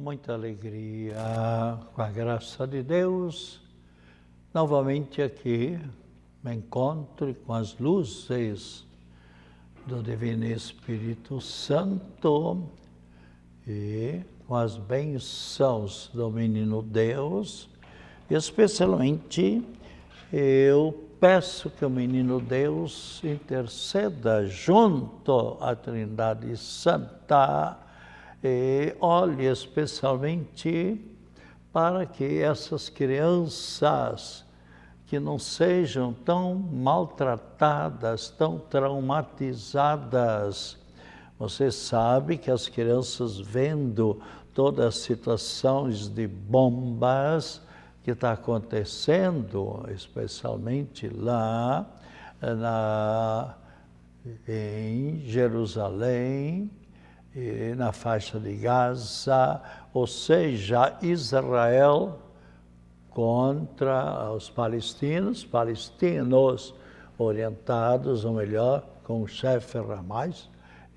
muita alegria, com a graça de Deus, novamente aqui me encontro com as luzes do Divino Espírito Santo e com as bênçãos do Menino Deus. Especialmente, eu peço que o Menino Deus interceda junto à Trindade Santa e olhe especialmente para que essas crianças que não sejam tão maltratadas, tão traumatizadas. Você sabe que as crianças vendo todas as situações de bombas que está acontecendo, especialmente lá em Jerusalém, e na faixa de Gaza, ou seja, Israel contra os palestinos orientados, ou melhor, com o chefe Hamas.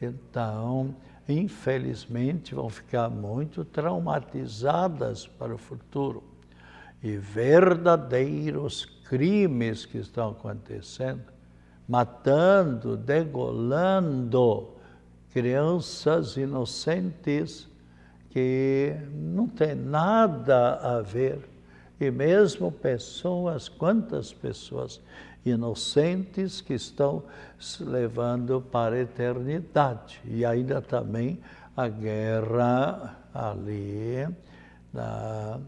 Então, infelizmente, vão ficar muito traumatizadas para o futuro. E verdadeiros crimes que estão acontecendo, matando, degolando crianças inocentes que não tem nada a ver, e mesmo pessoas, quantas pessoas inocentes que estão se levando para a eternidade. E ainda também a guerra ali na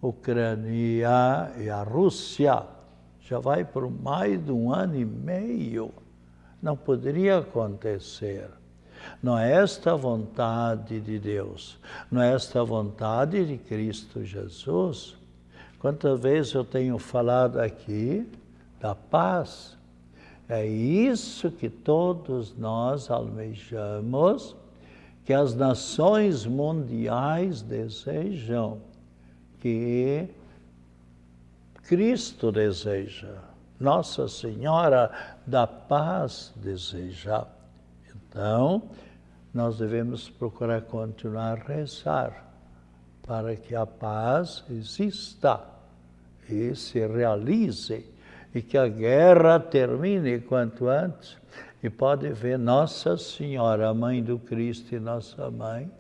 Ucrânia e a Rússia, já vai por mais de 1 ano e meio. Não poderia acontecer. Não é esta a vontade de Deus, não é esta a vontade de Cristo Jesus. Quantas vezes eu tenho falado aqui da paz? É isso que todos nós almejamos, que as nações mundiais desejam, que Cristo deseja, Nossa Senhora da Paz deseja. Então, nós devemos procurar continuar a rezar para que a paz exista e se realize e que a guerra termine quanto antes. E pode ver Nossa Senhora, Mãe do Cristo e Nossa Mãe,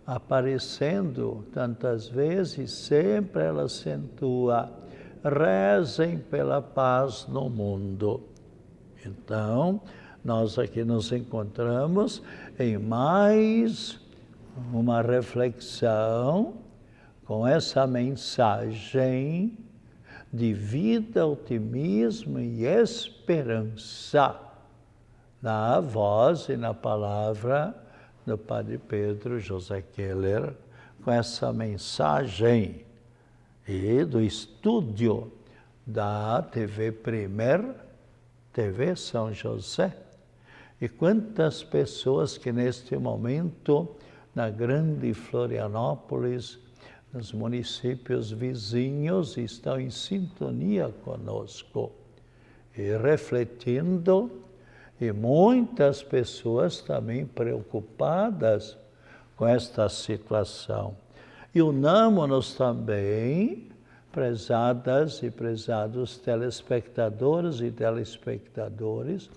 aparecendo tantas vezes, sempre ela acentua: rezem pela paz no mundo. Então, nós aqui nos encontramos em mais uma reflexão com essa mensagem de vida, otimismo e esperança na voz e na palavra do Padre Pedro José Keller, com essa mensagem e do estúdio da TV Primer, TV São José. E quantas pessoas que neste momento, na grande Florianópolis, nos municípios vizinhos, estão em sintonia conosco e refletindo, e muitas pessoas também preocupadas com esta situação. E unamo-nos também, prezadas e prezados telespectadores e telespectadores,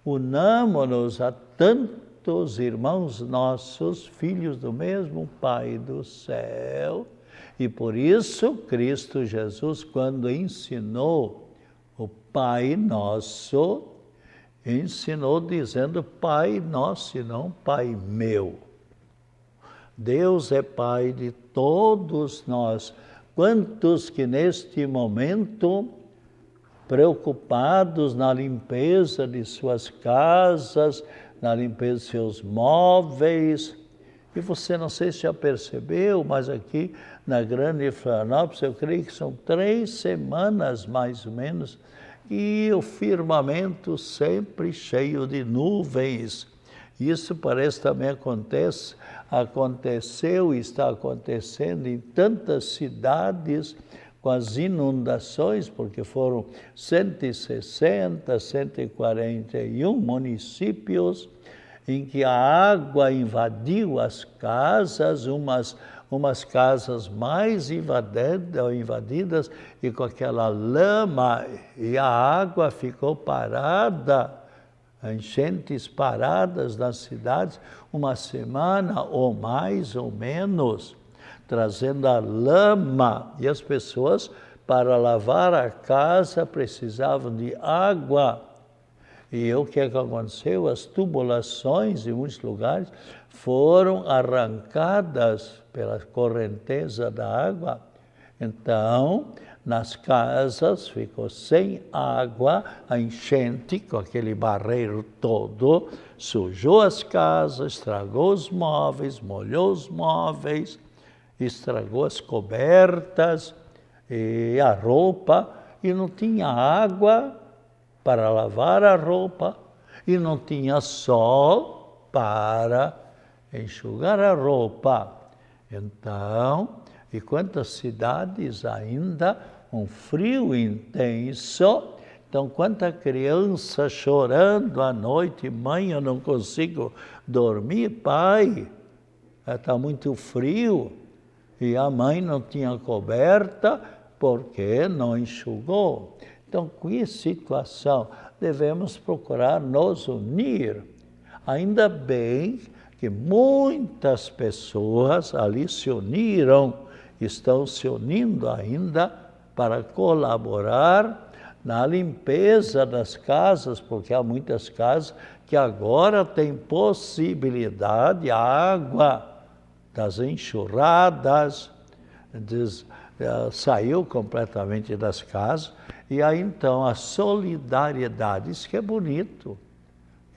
unamo-nos a tantos irmãos nossos, filhos do mesmo Pai do céu, e por isso Cristo Jesus, quando ensinou o Pai Nosso, ensinou dizendo Pai Nosso e não Pai meu. Deus é Pai de todos nós. Quantos que neste momento, preocupados na limpeza de suas casas, na limpeza de seus móveis, e você não sei se já percebeu, mas aqui na Grande Florianópolis, eu creio que são 3 semanas mais ou menos, e o firmamento sempre cheio de nuvens. Isso parece também aconteceu e está acontecendo em tantas cidades com as inundações, porque foram 160, 141 municípios em que a água invadiu as casas, umas casas mais invadidas e com aquela lama, e a água ficou parada, enchentes paradas nas cidades, uma semana ou mais ou menos, trazendo a lama, e as pessoas, para lavar a casa, precisavam de água. E o que aconteceu? As tubulações em muitos lugares foram arrancadas pela correnteza da água. Então, nas casas ficou sem água, a enchente, com aquele barreiro todo, sujou as casas, estragou os móveis, molhou os móveis, estragou as cobertas e a roupa, e não tinha água para lavar a roupa, e não tinha sol para enxugar a roupa. Então, e quantas cidades ainda, um frio intenso, então quanta criança chorando à noite, mãe, eu não consigo dormir, pai, está muito frio, e a mãe não tinha coberta, porque não enxugou. Então, com essa situação, devemos procurar nos unir. Ainda bem que muitas pessoas ali se uniram, estão se unindo ainda para colaborar na limpeza das casas, porque há muitas casas que agora têm possibilidade, a água das enxurradas saiu completamente das casas, e aí então a solidariedade, isso que é bonito,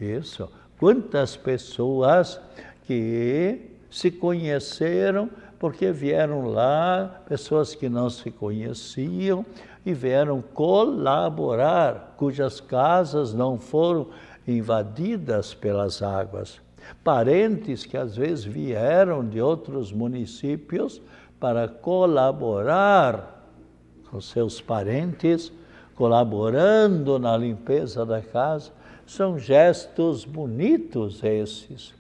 isso. Quantas pessoas que se conheceram porque vieram lá, pessoas que não se conheciam e vieram colaborar, cujas casas não foram invadidas pelas águas. Parentes que às vezes vieram de outros municípios para colaborar com seus parentes, colaborando na limpeza da casa. São gestos bonitos esses.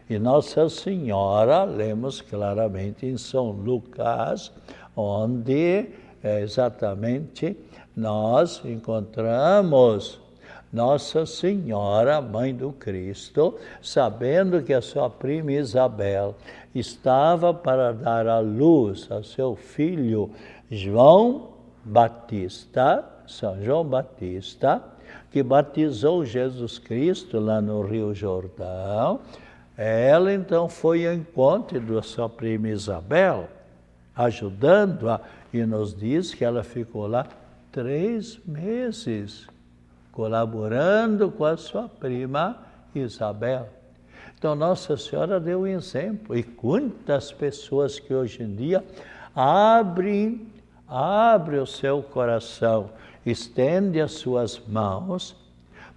E Nossa Senhora, lemos claramente em São Lucas, onde exatamente nós encontramos Nossa Senhora, Mãe do Cristo, sabendo que a sua prima Isabel estava para dar à luz a seu filho João Batista, São João Batista, que batizou Jesus Cristo lá no Rio Jordão. Ela então foi ao encontro da sua prima Isabel, ajudando-a, e nos diz que ela ficou lá 3 meses, colaborando com a sua prima Isabel. Então Nossa Senhora deu um exemplo, e quantas pessoas que hoje em dia abrem o seu coração, estende as suas mãos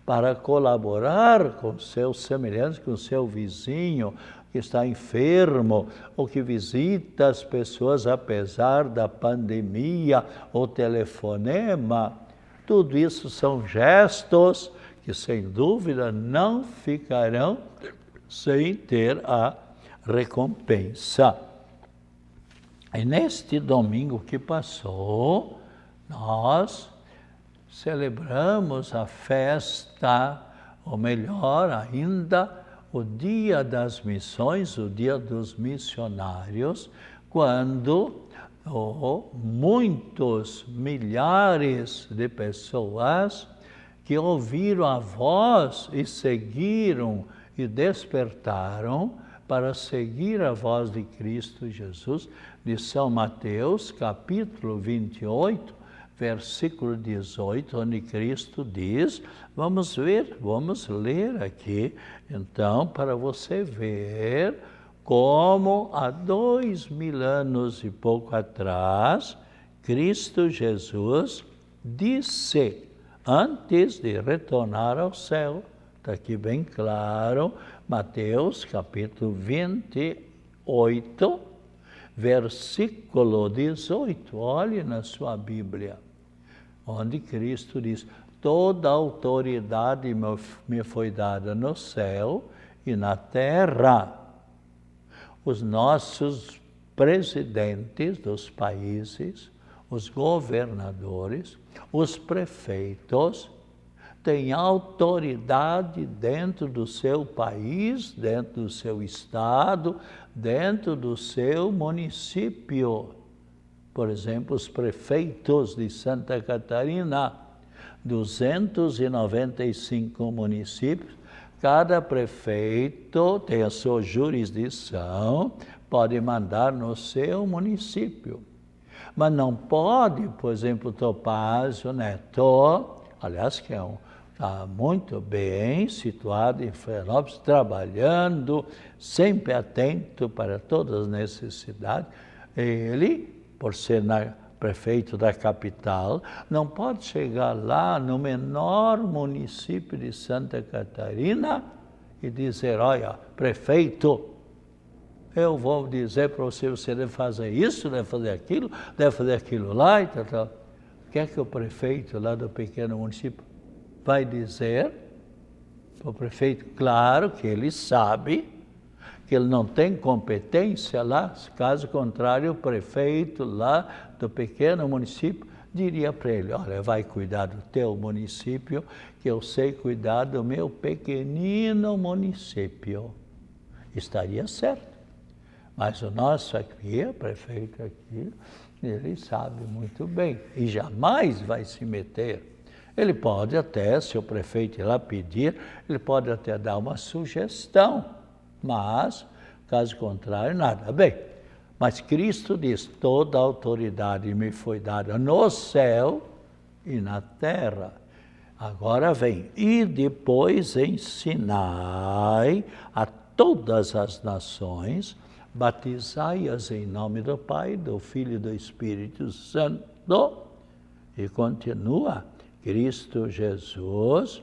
para colaborar com seus semelhantes, com seu vizinho que está enfermo, ou que visita as pessoas apesar da pandemia, ou telefonema. Tudo isso são gestos que, sem dúvida, não ficarão sem ter a recompensa. E neste domingo que passou, nós celebramos a festa, ou melhor ainda, o Dia das Missões, o Dia dos Missionários, quando muitos milhares de pessoas que ouviram a voz e seguiram e despertaram para seguir a voz de Cristo Jesus, de São Mateus, capítulo 28, versículo 18, onde Cristo diz, vamos ler aqui, então, para você ver como há 2000 anos e pouco atrás, Cristo Jesus disse, antes de retornar ao céu, está aqui bem claro, Mateus capítulo 28, versículo 18, olhe na sua Bíblia, onde Cristo diz, toda autoridade me foi dada no céu e na terra. Os nossos presidentes dos países, os governadores, os prefeitos, têm autoridade dentro do seu país, dentro do seu estado, dentro do seu município. Por exemplo, os prefeitos de Santa Catarina, 295 municípios, cada prefeito tem a sua jurisdição, pode mandar no seu município. Mas não pode, por exemplo, Topázio Neto, aliás, que está muito bem situado em Florianópolis, trabalhando, sempre atento para todas as necessidades. Ele, por ser prefeito da capital, não pode chegar lá no menor município de Santa Catarina e dizer, olha, prefeito, eu vou dizer para você, você deve fazer isso, deve fazer aquilo lá e tal. O que é que o prefeito lá do pequeno município vai dizer para o prefeito? Claro que ele sabe que ele não tem competência lá, caso contrário, o prefeito lá do pequeno município diria para ele, olha, vai cuidar do teu município, que eu sei cuidar do meu pequenino município. Estaria certo. Mas o nosso aqui, o prefeito aqui, ele sabe muito bem e jamais vai se meter. Ele pode até, se o prefeito ir lá pedir, ele pode até dar uma sugestão, mas, caso contrário, nada. Bem, mas Cristo diz, toda a autoridade me foi dada no céu e na terra. Agora vem, e depois ensinai a todas as nações, batizai-as em nome do Pai, do Filho e do Espírito Santo, e continua, Cristo Jesus,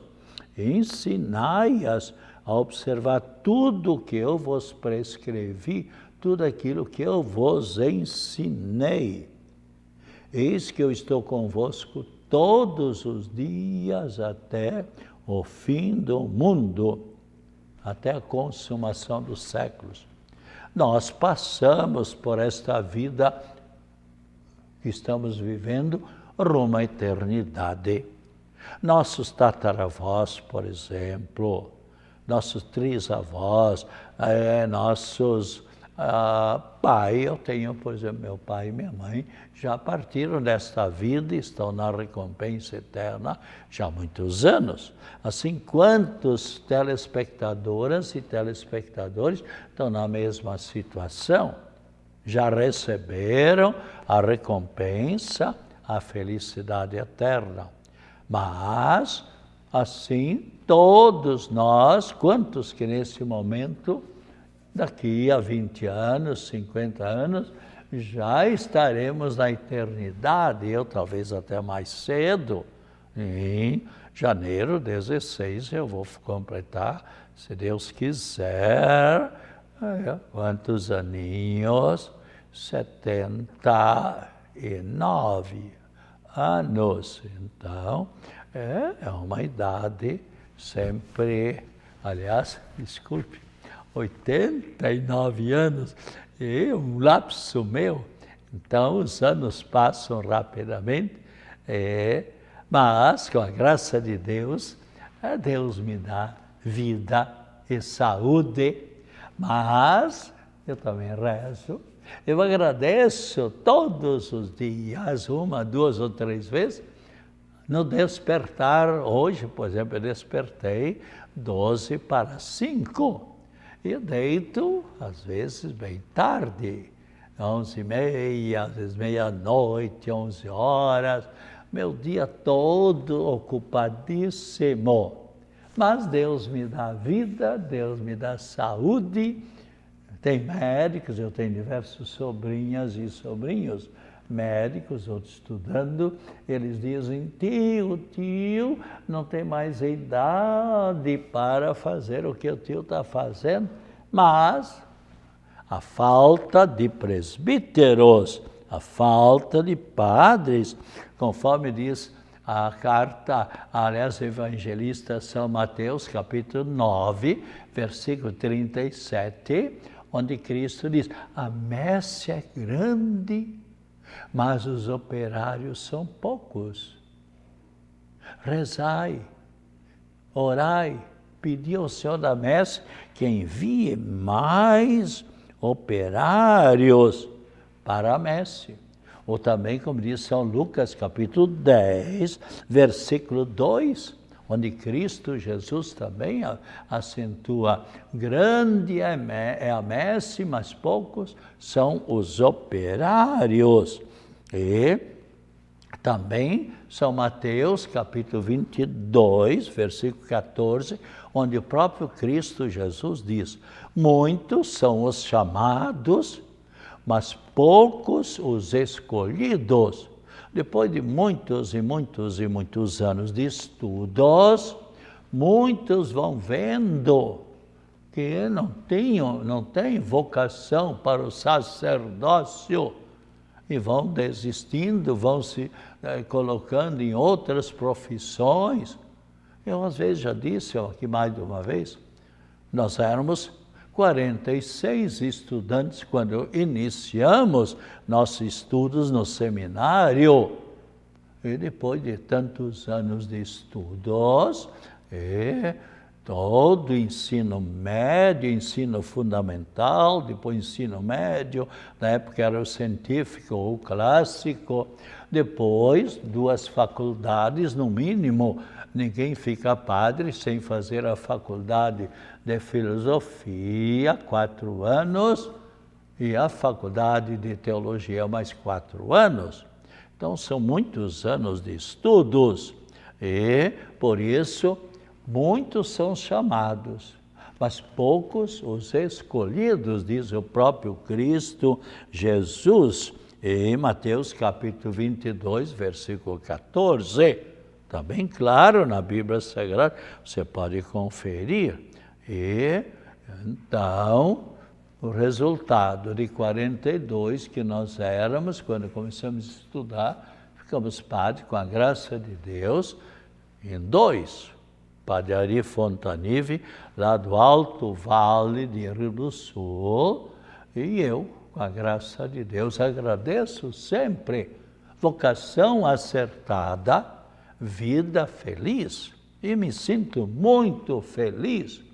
ensinai-as a observar tudo o que eu vos prescrevi, tudo aquilo que eu vos ensinei. Eis que eu estou convosco todos os dias até o fim do mundo, até a consumação dos séculos. Nós passamos por esta vida que estamos vivendo rumo à eternidade. Nossos tataravós, por exemplo, nossos trisavós, nossos pai, eu tenho, por exemplo, meu pai e minha mãe já partiram desta vida e estão na recompensa eterna já há muitos anos. Assim, quantos telespectadoras e telespectadores estão na mesma situação? Já receberam a recompensa, a felicidade eterna. Mas, assim, todos nós, quantos que nesse momento, daqui a 20 anos, 50 anos, já estaremos na eternidade, eu talvez até mais cedo, em janeiro 16 eu vou completar, se Deus quiser, quantos aninhos? 79 anos. Então, é uma idade sempre, aliás, desculpe, 89 anos, e um lapso meu, então os anos passam rapidamente, mas com a graça de Deus, Deus me dá vida e saúde, mas eu também rezo, eu agradeço todos os dias, 1, 2 ou 3 vezes, no despertar. Hoje, por exemplo, eu despertei 12 para 5. E deito, às vezes, bem tarde, 11h30, às vezes meia-noite, 11 horas, meu dia todo ocupadíssimo. Mas Deus me dá vida, Deus me dá saúde. Tem médicos, eu tenho diversos sobrinhas e sobrinhos médicos, outros estudando, eles dizem, tio, não tem mais idade para fazer o que o tio está fazendo, mas a falta de presbíteros, a falta de padres, conforme diz a carta, aliás, evangelista São Mateus, capítulo 9, versículo 37, onde Cristo diz, a messe é grande, mas os operários são poucos. Rezai, orai, pedi ao Senhor da messe que envie mais operários para a messe. Ou também, como diz São Lucas, capítulo 10, versículo 2, onde Cristo Jesus também acentua, grande é a messe, mas poucos são os operários. E também São Mateus, capítulo 22, versículo 14, onde o próprio Cristo Jesus diz, muitos são os chamados, mas poucos os escolhidos. Depois de muitos anos de estudos, muitos vão vendo que não têm vocação para o sacerdócio e vão desistindo, vão se colocando em outras profissões. Eu às vezes já disse aqui mais de uma vez, nós éramos 46 estudantes quando iniciamos nossos estudos no seminário. E depois de tantos anos de estudos, todo ensino médio, ensino fundamental, depois ensino médio, na época era o científico ou clássico, depois 2 faculdades no mínimo. Ninguém fica padre sem fazer a faculdade de filosofia, 4 anos, e a faculdade de teologia, mais 4 anos. Então, são muitos anos de estudos, e, por isso, muitos são chamados, mas poucos os escolhidos, diz o próprio Cristo Jesus, em Mateus capítulo 22, versículo 14. Está bem claro na Bíblia Sagrada, você pode conferir. E, então, o resultado de 42 que nós éramos, quando começamos a estudar, ficamos padres com a graça de Deus, em 2. Padre Ari Fontanive, lá do Alto Vale de Rio do Sul, e eu, com a graça de Deus, agradeço sempre. Vocação acertada, vida feliz, e me sinto muito feliz.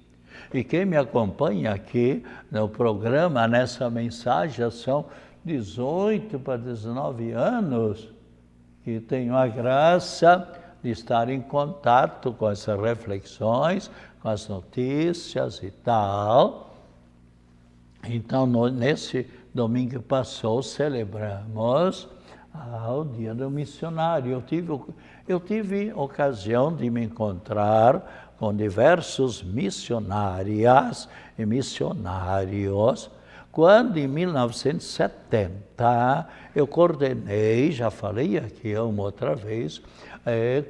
E quem me acompanha aqui no programa, nessa mensagem, já são 18 para 19 anos, que tenho a graça de estar em contato com essas reflexões, com as notícias e tal. Então, nesse domingo que passou, celebramos o Dia do Missionário. Eu tive ocasião de me encontrar com diversos missionárias e missionários, quando em 1970 eu coordenei, já falei aqui uma outra vez,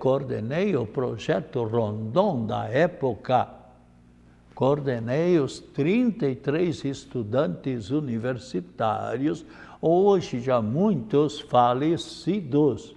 coordenei o projeto Rondon da época, coordenei os 33 estudantes universitários, hoje já muitos falecidos,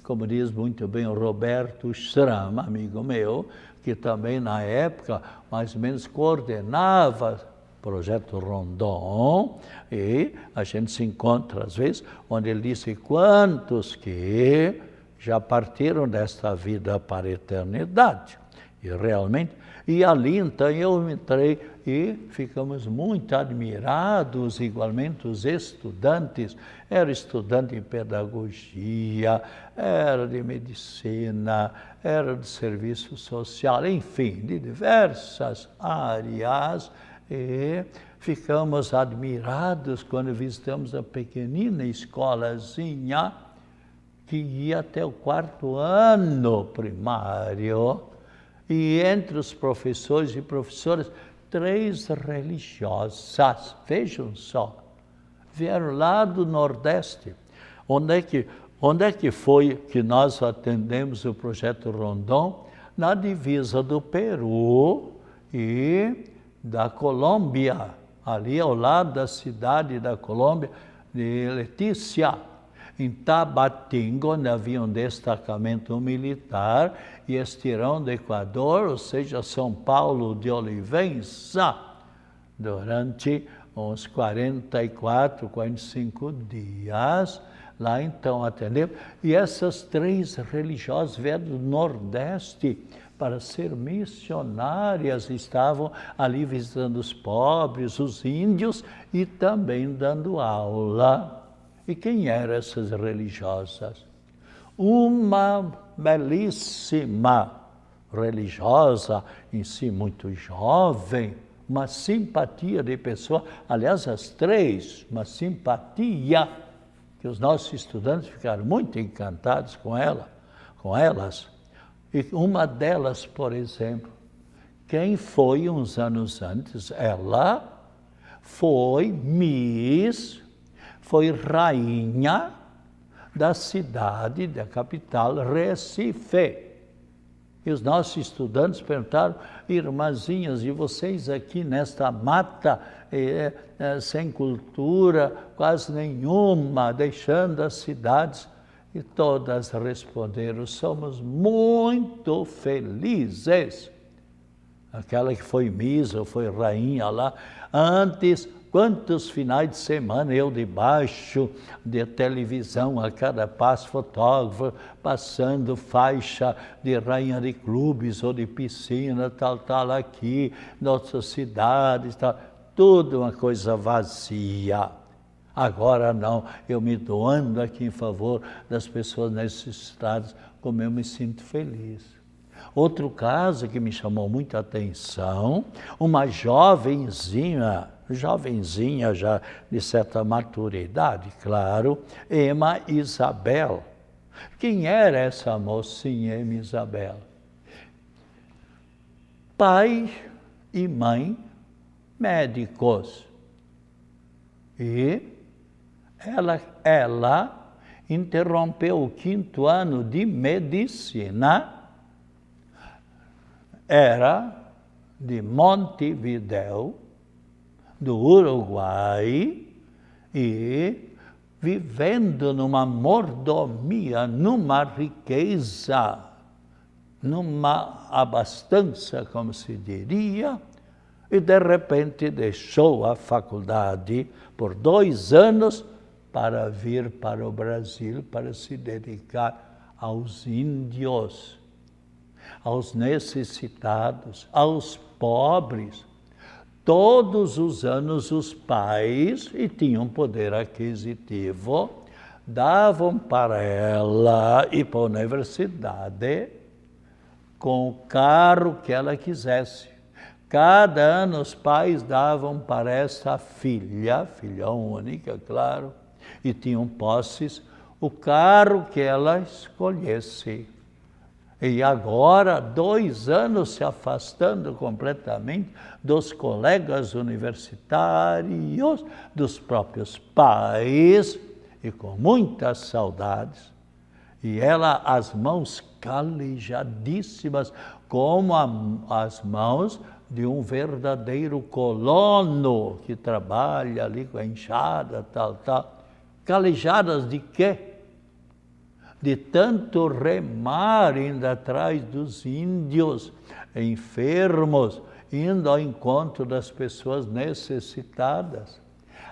como diz muito bem o Roberto Schramm, amigo meu, que também na época mais ou menos coordenava o projeto Rondon, e a gente se encontra às vezes, onde ele disse quantos que já partiram desta vida para a eternidade. E realmente, e ali então eu entrei e ficamos muito admirados, igualmente os estudantes, era estudante em pedagogia, era de medicina, era de serviço social, enfim, de diversas áreas, e ficamos admirados quando visitamos a pequenina escolazinha que ia até o 4º ano primário, e entre os professores e professoras, 3 religiosas, vejam só, vieram lá do Nordeste. Onde é que foi que nós atendemos o projeto Rondon? Na divisa do Peru e da Colômbia, ali ao lado da cidade da Colômbia, de Letícia, em Tabatinga, onde havia um destacamento militar, e estirão do Equador, ou seja, São Paulo de Olivença, durante uns 44, 45 dias, lá então atendemos. E essas 3 religiosas vieram do Nordeste para ser missionárias, estavam ali visitando os pobres, os índios e também dando aula. E quem eram essas religiosas? Uma belíssima religiosa, em si muito jovem, uma simpatia de pessoa, aliás, as 3, uma simpatia, que os nossos estudantes ficaram muito encantados com elas. E uma delas, por exemplo, quem foi uns anos antes, ela foi Miss, foi rainha da cidade, da capital, Recife. E os nossos estudantes perguntaram: irmãzinhas, e vocês aqui nesta mata, sem cultura, quase nenhuma, deixando as cidades? E todas responderam: somos muito felizes. Aquela que foi Miss ou foi rainha lá, antes, quantos finais de semana eu debaixo de televisão, a cada passo fotógrafo, passando faixa de rainha de clubes ou de piscina, tal, aqui, nossas cidades, tal, tudo uma coisa vazia. Agora não, eu me doando aqui em favor das pessoas necessitadas, como eu me sinto feliz. Outro caso que me chamou muita atenção, uma jovenzinha já de certa maturidade, claro, Emma Isabel. Quem era essa mocinha, Emma Isabel? Pai e mãe médicos. E ela interrompeu o 5º ano de medicina, era de Montevidéu, do Uruguai, e vivendo numa mordomia, numa riqueza, numa abastança, como se diria, e de repente deixou a faculdade por 2 anos para vir para o Brasil, para se dedicar aos índios, aos necessitados, aos pobres. Todos os anos os pais, e tinham poder aquisitivo, davam para ela ir para a universidade com o carro que ela quisesse. Cada ano os pais davam para essa filha única, claro, e tinham posses, o carro que ela escolhesse. E agora, 2 anos se afastando completamente dos colegas universitários, dos próprios pais, e com muitas saudades. E ela, as mãos calejadíssimas, como as mãos de um verdadeiro colono que trabalha ali com a enxada, tal. Calejadas de quê? De tanto remar indo atrás dos índios enfermos, indo ao encontro das pessoas necessitadas.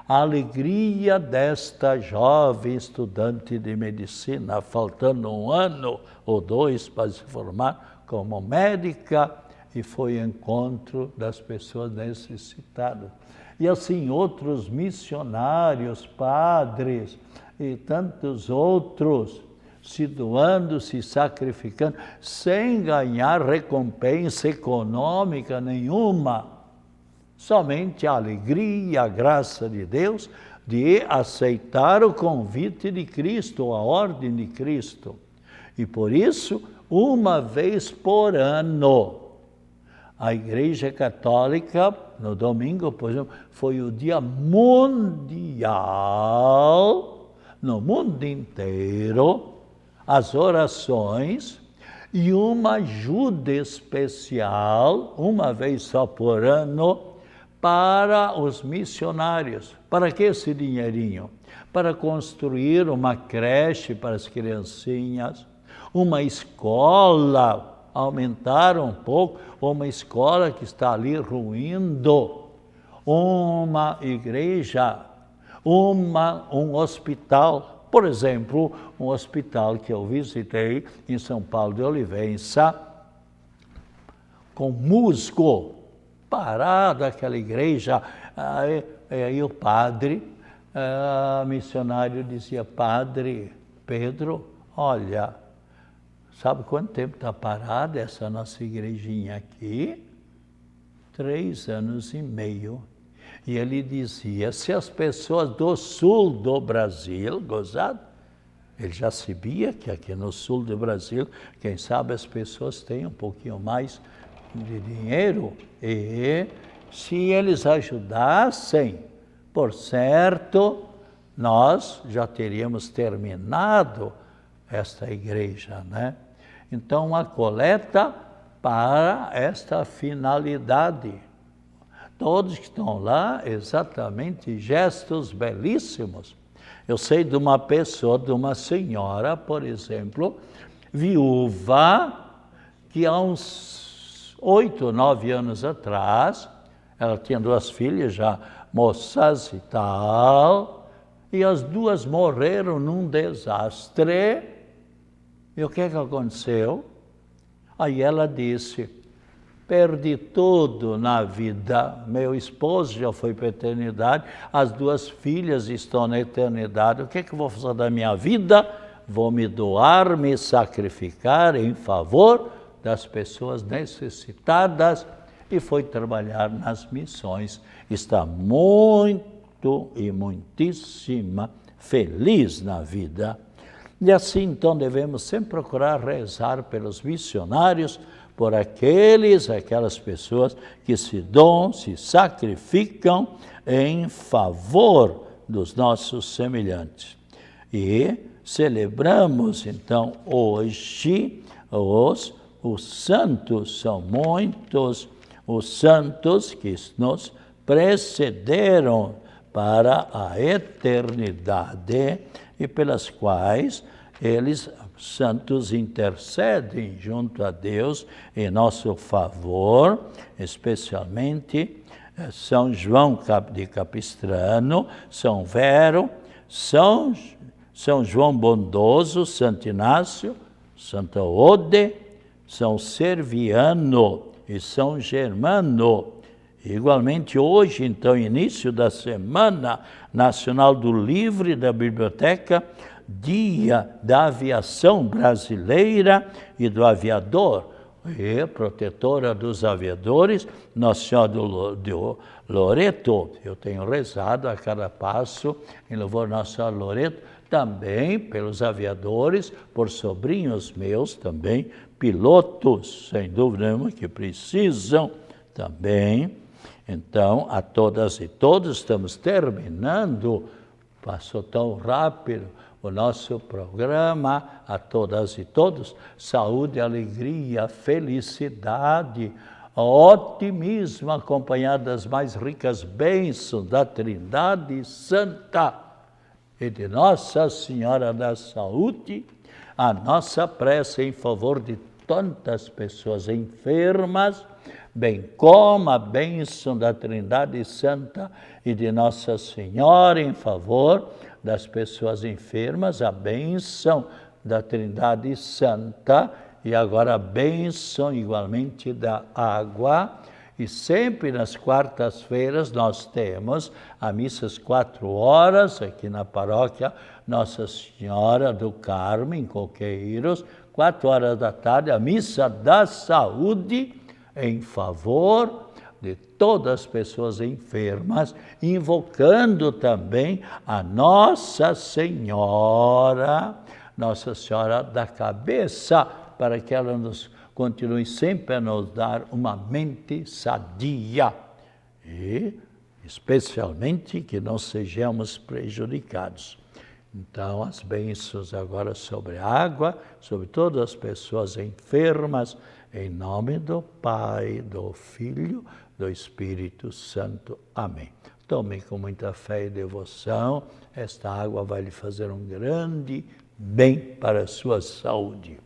A alegria desta jovem estudante de medicina, faltando 1 ano ou 2 para se formar como médica, e foi ao encontro das pessoas necessitadas. E assim outros missionários, padres e tantos outros, se doando, se sacrificando, sem ganhar recompensa econômica nenhuma. Somente a alegria e a graça de Deus de aceitar o convite de Cristo, a ordem de Cristo. E por isso, 1 vez por ano, a Igreja Católica, no domingo, por exemplo, foi o dia mundial, no mundo inteiro, as orações e uma ajuda especial, 1 vez só por ano, para os missionários. Para que esse dinheirinho? Para construir uma creche para as criancinhas, uma escola, aumentar um pouco, uma escola que está ali ruindo, uma igreja, um hospital. Por exemplo, um hospital que eu visitei em São Paulo de Olivença, com musgo, parado aquela igreja. Aí o padre, missionário, dizia: Padre Pedro, olha, sabe quanto tempo está parada essa nossa igrejinha aqui? 3 anos e meio. E ele dizia: se as pessoas do sul do Brasil, gozado, ele já sabia que aqui no sul do Brasil, quem sabe as pessoas têm um pouquinho mais de dinheiro, e se eles ajudassem, por certo, nós já teríamos terminado esta igreja, né? Então, a coleta para esta finalidade. Todos que estão lá, exatamente, gestos belíssimos. Eu sei de uma pessoa, de uma senhora, por exemplo, viúva, que há uns 8, 9 anos atrás, ela tinha 2 filhas já moças e tal, e as 2 morreram num desastre. E o que aconteceu? Aí ela disse: perdi tudo na vida, meu esposo já foi para a eternidade, as 2 filhas estão na eternidade, o que eu vou fazer da minha vida? Vou me doar, me sacrificar em favor das pessoas necessitadas, e foi trabalhar nas missões. Está muito e muitíssima feliz na vida. E assim, então, devemos sempre procurar rezar pelos missionários, por aquelas pessoas que se doam, se sacrificam em favor dos nossos semelhantes. E celebramos, então, hoje os santos. São muitos os santos que nos precederam para a eternidade e pelas quais eles, santos, intercedem junto a Deus em nosso favor, especialmente São João de Capistrano, São Vero, São João Bondoso, Santo Inácio, Santa Ode, São Serviano e São Germano. Igualmente hoje, então, início da Semana Nacional do Livro e da Biblioteca, Dia da Aviação Brasileira e do Aviador, e protetora dos aviadores, Nossa Senhora do Loreto. Eu tenho rezado a cada passo em louvor Nossa Senhora do Loreto, também pelos aviadores, por sobrinhos meus também, pilotos, sem dúvida nenhuma, que precisam também. Então, a todas e todos, estamos terminando, passou tão rápido o nosso programa. A todas e todos, saúde, alegria, felicidade, otimismo, acompanhado das mais ricas bênçãos da Trindade Santa e de Nossa Senhora da Saúde. A nossa prece em favor de tantas pessoas enfermas, bem como a bênção da Trindade Santa e de Nossa Senhora em favor das pessoas enfermas, a bênção da Trindade Santa e agora a bênção igualmente da água. E sempre nas quartas-feiras nós temos a missa às 4 horas, aqui na paróquia Nossa Senhora do Carmo, em Coqueiros, 4 horas da tarde, a missa da saúde, em favor de todas as pessoas enfermas, invocando também a Nossa Senhora da Cabeça, para que ela nos continue sempre a nos dar uma mente sadia e, especialmente, que não sejamos prejudicados. Então, as bênçãos agora sobre a água, sobre todas as pessoas enfermas, em nome do Pai, do Filho, do Espírito Santo. Amém. Tome com muita fé e devoção, esta água vai lhe fazer um grande bem para a sua saúde.